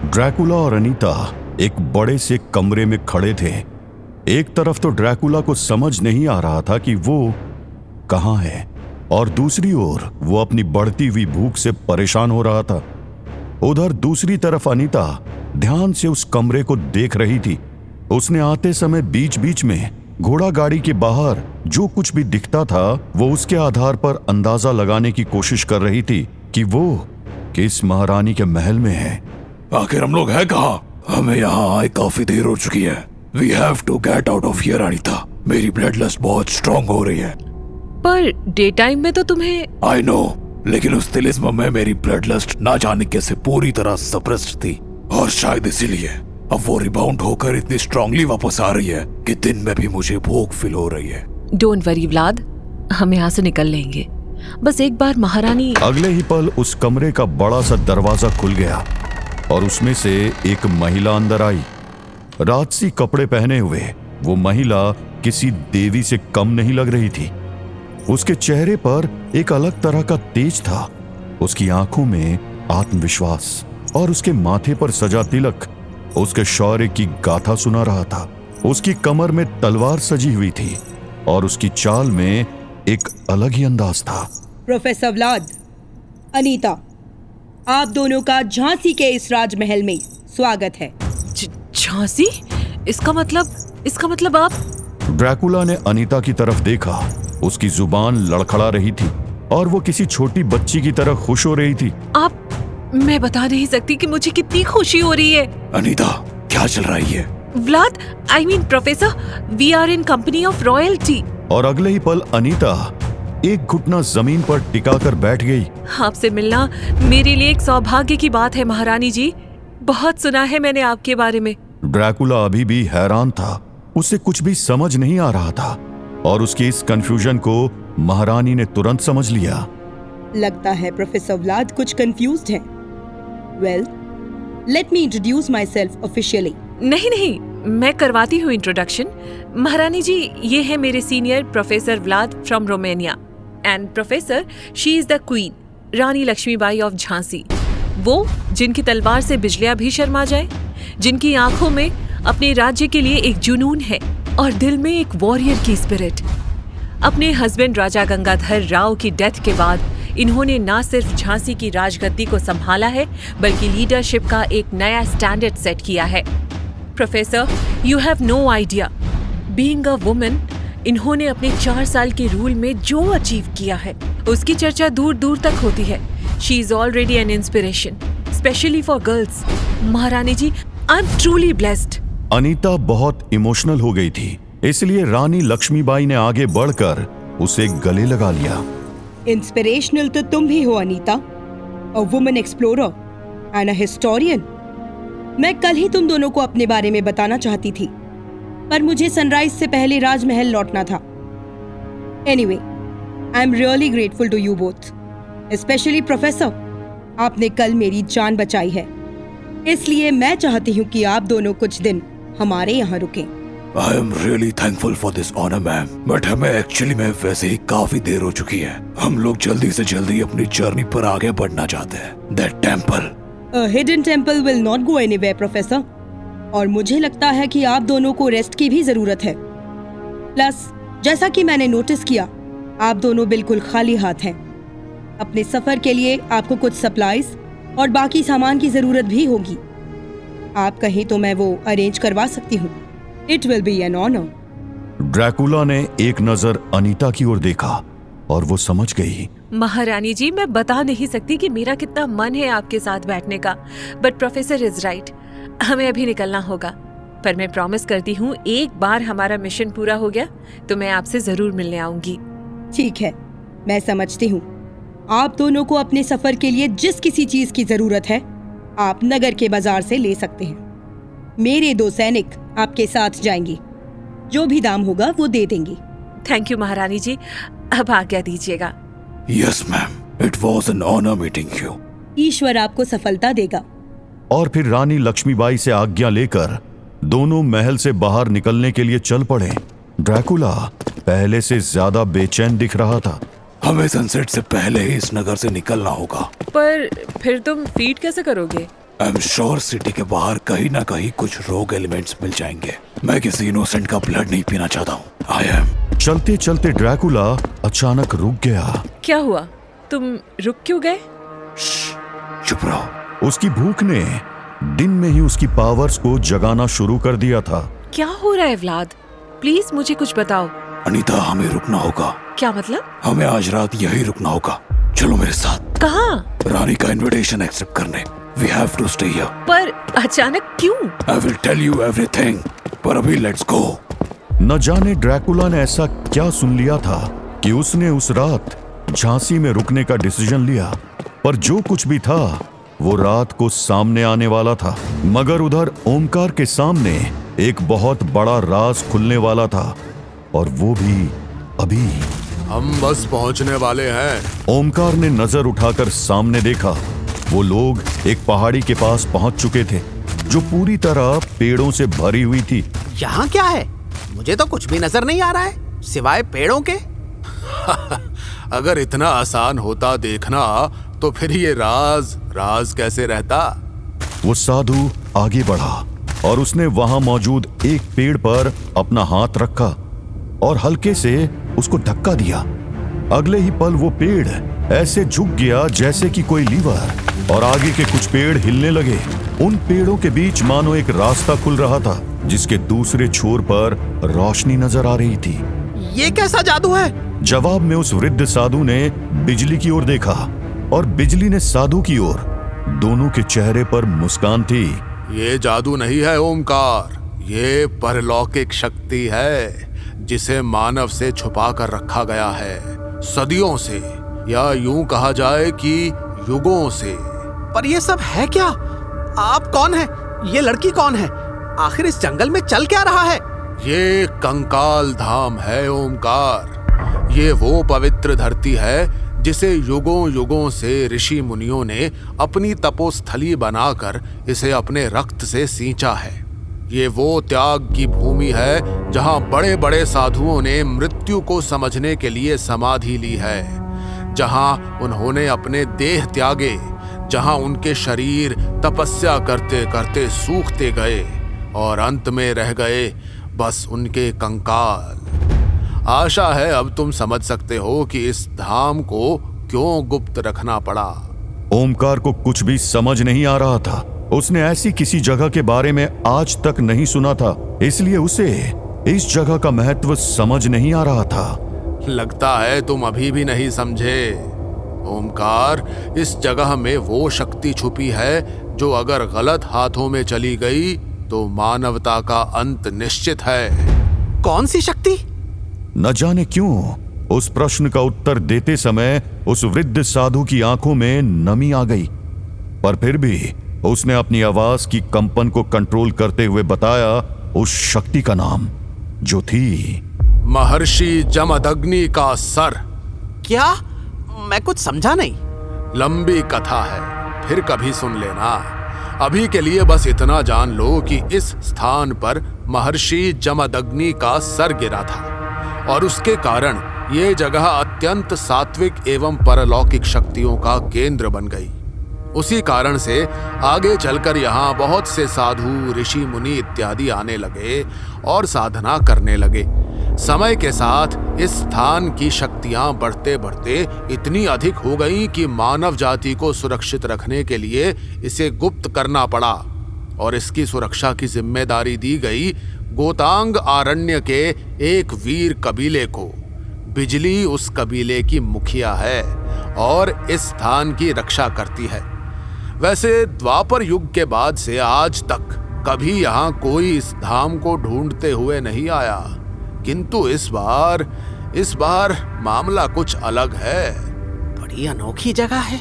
Dracula और अनीता एक बड़े से कमरे में खड़े थे। एक तरफ तो ड्रैकुला को समझ नहीं आ रहा था कि वो कहाँ है, और दूसरी ओर वो अपनी बढ़ती हुई भूख से परेशान हो रहा था। उधर दूसरी तरफ अनीता ध्यान से उस कमरे को देख रही थी। उसने आते समय बीच बीच में घोड़ा गाड़ी के बाहर जो कुछ भी दिखता था वो उसके आधार पर अंदाजा लगाने की कोशिश कर रही थी कि वो किस महारानी के महल में है। आखिर हम लोग हैं कहाँ? हमें यहाँ आए काफी देर हो चुकी है। We have to get out of here Anita. मेरी ब्लड लस्ट बहुत स्ट्रांग हो रही है। पर डे टाइम में तो तुम्हें। आई नो, लेकिन उस तिलिस्म में मेरी ब्लड लस्ट ना जाने कैसे पूरी तरह सप्रेस्ड थी, और शायद इसीलिए अब वो रिबाउंड होकर इतनी स्ट्रांगली वापस आ रही है कि दिन में भी मुझे भूख फील हो रही है। डोंट वरी व्लाद, हम यहाँ से निकल लेंगे। बस एक बार महारानी। अगले ही पल उस कमरे का बड़ा सा दरवाजा खुल गया और उसमें से एक महिला अंदर आई। राजसी कपड़े पहने हुए वो महिला किसी देवी से कम नहीं लग रही थी। उसके चेहरे पर एक अलग तरह का तेज था। उसकी आंखों में आत्मविश्वास और उसके माथे पर सजा तिलक उसके शौर्य की गाथा सुना रहा था। उसकी कमर में तलवार सजी हुई थी और उसकी चाल में एक अलग ही अंदाज था। प्रोफेसर व्लाद, अनीता, आप दोनों का झांसी के इस राजमहल में स्वागत है। झांसी? इसका मतलब आप? ड्रैकुला ने अनीता की तरफ देखा। उसकी जुबान लड़खड़ा रही थी और वो किसी छोटी बच्ची की तरह खुश हो रही थी। आप? मैं बता नहीं सकती कि मुझे कितनी खुशी हो रही है। अनीता, क्या चल रही है? Vlad, I mean professor, we are in company of royalty. और अगले ही पल अनीता एक घुटना जमीन पर टिकाकर बैठ गई। आपसे मिलना मेरे लिए एक सौभाग्य की बात है महारानी जी। बहुत सुना है मैंने आपके बारे में। ड्रैकुला अभी भी हैरान था। उसे कुछ भी समझ नहीं आ रहा था और उसकी इस कंफ्यूजन को महारानी ने तुरंत समझ लिया। लगता है प्रोफेसर व्लाद कुछ कंफ्यूज्ड हैं। Well, let me introduce my self officially. नहीं, मैं करवाती हूँ इंट्रोडक्शन। महारानी जी, ये है मेरे senior professor Vlad from Romania, and professor, she is the queen, Rani Lakshmibai of Jhansi. वो जिनकी तलवार से बिजलियां भी शर्मा जाए, जिनकी आंखों में अपने राज्य के लिए एक जुनून है और दिल में एक वॉरियर की स्पिरिट। अपने हस्बैंड राजा गंगाधर राव की डेथ के बाद इन्होंने ना सिर्फ झांसी की राजगद्दी को संभाला है, बल्कि लीडरशिप का एक नया स्टैंडर्ड सेट किया है। Professor, you have no idea, being a woman, इन्होंने अपने 4 साल के रूल में जो अचीव किया है उसकी चर्चा दूर दूर तक होती है। She is already an inspiration, specially for girls. महारानी ji, I am truly blessed. Anita बहुत इमोशनल हो गई थी, इसलिए रानी लक्ष्मीबाई ने आगे बढ़कर उसे गले लगा लिया। इंस्पिरेशनल तो तुम भी हो Anita, a woman explorer and a historian. मैं कल ही तुम दोनों को अपने बारे में बताना चाहती थी, पर मुझे सनराइज से पहले राजमहल लौटना था। Anyway, I am really grateful to you both, specially professor. आपने कल मेरी जान बचाई है, इसलिए मैं चाहती हूँ कि आप दोनों कुछ दिन हमारे यहाँ रुकें। I am really thankful for this honour ma'am, but हमें एक्चुअली में वैसे ही काफी देर हो चुकी है। हम लोग जल्दी से जल्दी अपनी जर्नी पर आगे बढ़ना चाहते हैं। That temple, a hidden temple will not go anywhere professor, और मुझे लगता है कि आप दोनों को रेस्ट की भी जरूरत है। प्लस, जैसा कि मैंने नोटिस किया, आप दोनों बिल्कुल खाली हाथ हैं। अपने सफर के लिए आपको कुछ सप्लाईज और बाकी सामान की जरूरत भी होगी। आप कहें तो मैं वो अरेंज करवा सकती हूँ। It will be an honour. Dracula ने एक नजर अनीता की ओर देखा और वो समझ गई। महारानी जी, मैं बता नहीं सकती कि मेरा कितना मन है आपके साथ बैठने का, बट प्रोफेसर इज राइट, हमें अभी निकलना होगा। पर मैं प्रॉमिस करती हूँ, एक बार हमारा मिशन पूरा हो गया तो मैं आपसे जरूर मिलने आऊंगी। ठीक है, मैं समझती हूँ। आप दोनों को अपने सफर के लिए जिस किसी चीज की जरूरत है, आप नगर के बाजार से ले सकते हैं। मेरे 2 सैनिक आपके साथ जाएंगी, जो भी दाम होगा वो दे देंगी। थैंक यू महारानी जी, अब आज्ञा दीजिएगा। Yes ma'am, it was an honour meeting you. ईश्वर आपको सफलता देगा। और फिर रानी लक्ष्मीबाई से आज्ञा लेकर दोनों महल से बाहर निकलने के लिए चल पड़े। ड्रैकुला पहले से ज्यादा बेचैन दिख रहा था। हमें सनसेट से पहले ही इस नगर से निकलना होगा। पर फिर तुम फीड कैसे करोगे? आई एम श्योर सिटी के बाहर कहीं ना कहीं कुछ रोग एलिमेंट्स मिल जाएंगे। मैं किसी इनोसेंट का ब्लड नहीं पीना चाहता हूँ। I am. चलते चलते ड्रैकुला अचानक रुक गया। क्या हुआ? तुम रुक क्यों गए? चुप रहो। उसकी भूख ने दिन में ही उसकी पावर्स को जगाना शुरू कर दिया था। क्या हो रहा है व्लाद? प्लीज मुझे कुछ बताओ। अनीता, हमें रुकना होगा। क्या मतलब? हमें आज रात यही रुकना होगा। चलो मेरे साथ। कहाँ? रानी का इनविटेशन एक्सेप्ट करने। We have to stay here. पर अचानक क्यों? I will tell you everything, पर अभी लेट्स गो। न जाने ड्रैकुला ने ऐसा क्या सुन लिया था कि उसने उस रात झांसी में रुकने का डिसीजन लिया। पर जो कुछ भी था वो रात को सामने आने वाला था। मगर उधर ओमकार के सामने एक बहुत बड़ा राज खुलने वाला था, और वो भी अभी। हम बस पहुंचने वाले हैं। ओमकार ने नजर उठाकर सामने देखा। वो लोग एक पहाड़ी के पास पहुंच चुके थे जो पूरी तरह पेड़ों से भरी हुई थी। यहाँ क्या है? मुझे तो कुछ भी नजर नहीं आ रहा है सिवाय पेड़ों के। अगर इतना आसान होता देखना तो फिर ये राज कैसे रहता। वो साधु आगे बढ़ा और उसने वहां मौजूद एक पेड़ पर अपना हाथ रखा और हल्के से उसको धक्का दिया। अगले ही पल वो पेड़ ऐसे झुक गया जैसे कि कोई लीवर, और आगे के कुछ पेड़ हिलने लगे। उन पेड़ों के बीच मानो एक रास्ता खुल रहा था जिसके दूसरे छोर पर रोशनी नजर आ रही थी। ये कैसा जादू है? जवाब में उस वृद्ध साधु ने बिजली की ओर देखा और बिजली ने साधु की ओर। दोनों के चेहरे पर मुस्कान थी। ये जादू नहीं है ओमकार, ये परलौकिक शक्ति है जिसे मानव से छुपा कर रखा गया है, सदियों से, या यूं कहा जाए कि युगों से। पर ये सब है क्या? आप कौन हैं? ये लड़की कौन है? आखिर इस जंगल में चल क्या रहा है? ये कंकाल धाम है ओमकार। ये वो पवित्र धरती है जिसे युगों युगों से ऋषि मुनियों ने अपनी तपोस्थली बनाकर इसे अपने रक्त से सींचा है। ये वो त्याग की भूमि है जहां बड़े बड़े साधुओं ने मृत्यु को समझने के लिए समाधि ली है, जहां उन्होंने अपने देह त्यागे, जहां उनके शरीर तपस्या करते करते सूखते गए और अंत में रह गए बस उनके कंकाल। आशा है अब तुम समझ सकते हो कि इस धाम को क्यों गुप्त रखना पड़ा। ओमकार को कुछ भी समझ नहीं आ रहा था। उसने ऐसी किसी जगह के बारे में आज तक नहीं सुना था, इसलिए उसे इस जगह का महत्व समझ नहीं आ रहा था। लगता है तुम अभी भी नहीं समझे ओमकार। इस जगह में वो शक्ति छुपी है जो अगर गलत हाथों में चली गई तो मानवता का अंत निश्चित है। कौन सी शक्ति? न जाने क्यों उस प्रश्न का उत्तर देते समय उस वृद्ध साधु की आंखों में नमी आ गई, पर फिर भी उसने अपनी आवाज की कंपन को कंट्रोल करते हुए बताया उस शक्ति का नाम, जो थी महर्षि जमदग्नि का सर। क्या? मैं कुछ समझा नहीं। लंबी कथा है, फिर कभी सुन लेना। अभी के लिए बस इतना जान लो कि इस स्थान पर महर्षि जमदग्नि का सर गिरा था और उसके कारण ये जगह अत्यंत सात्विक एवं परलौकिक शक्तियों का केंद्र बन गई। उसी कारण से आगे चलकर यहाँ बहुत से साधु, ऋषि मुनि इत्यादि आने लगे और साधना करने लगे। समय के साथ इस स्थान की शक्तियां बढ़ते बढ़ते इतनी अधिक हो गईं कि मानव जाति को सुरक्षित रखने के लिए इसे गुप्त करना पड़ा और इसकी सुरक्षा की जिम्मेदारी दी गई गोतांग आरण्य के एक वीर कबीले को। बिजली उस कबीले की मुखिया है और इस स्थान की रक्षा करती है। वैसे द्वापर युग के बाद से आज तक कभी यहाँ कोई इस धाम को ढूंढते हुए नहीं आया, किंतु इस बार मामला कुछ अलग है। बड़ी अनोखी जगह है।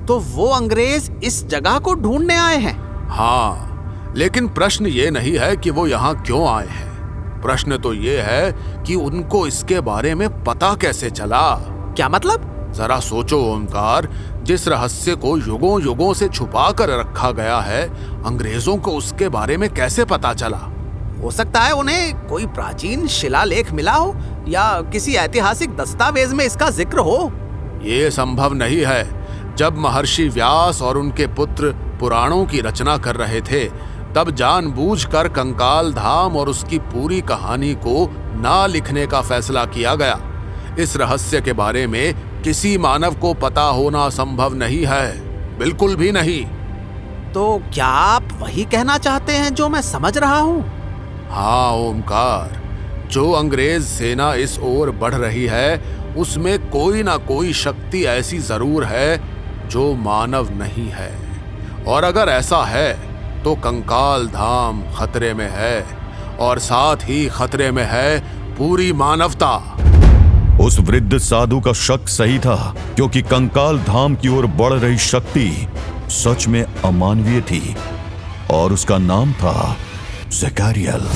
तो वो अंग्रेज इस जगह को ढूंढने आए हैं? हाँ, लेकिन प्रश्न ये नहीं है कि वो यहाँ क्यों आए हैं। प्रश्न तो ये है कि उनको इसके बारे में पता कैसे चला। क्या मतलब? जरा सोचो ओमकार, जिस रहस्य को युगों युगों से छुपा कर रखा गया है, अंग्रेजों को उसके बारे में कैसे पता चला? हो सकता है उन्हें कोई प्राचीन शिलालेख मिला हो या किसी ऐतिहासिक दस्तावेज में इसका जिक्र हो। ये संभव नहीं है। जब महर्षि व्यास और उनके पुत्र पुराणों की रचना कर रहे थे, तब जानबूझकर कंकाल धाम और उसकी पूरी कहानी को ना लिखने का फैसला किया गया। इस रहस्य के बारे में किसी मानव को पता होना संभव नहीं है, बिल्कुल भी नहीं। तो क्या आप वही कहना चाहते हैं जो मैं समझ रहा हूँ? हाँ ओमकार, जो अंग्रेज सेना इस ओर बढ़ रही है उसमें कोई ना कोई शक्ति ऐसी जरूर है जो मानव नहीं है, और अगर ऐसा है तो कंकाल धाम खतरे में है, और साथ ही खतरे में है पूरी मानवता। उस वृद्ध साधु का शक सही था, क्योंकि कंकाल धाम की ओर बढ़ रही शक्ति सच में अमानवीय थी और उसका नाम था ज़ेकारियल।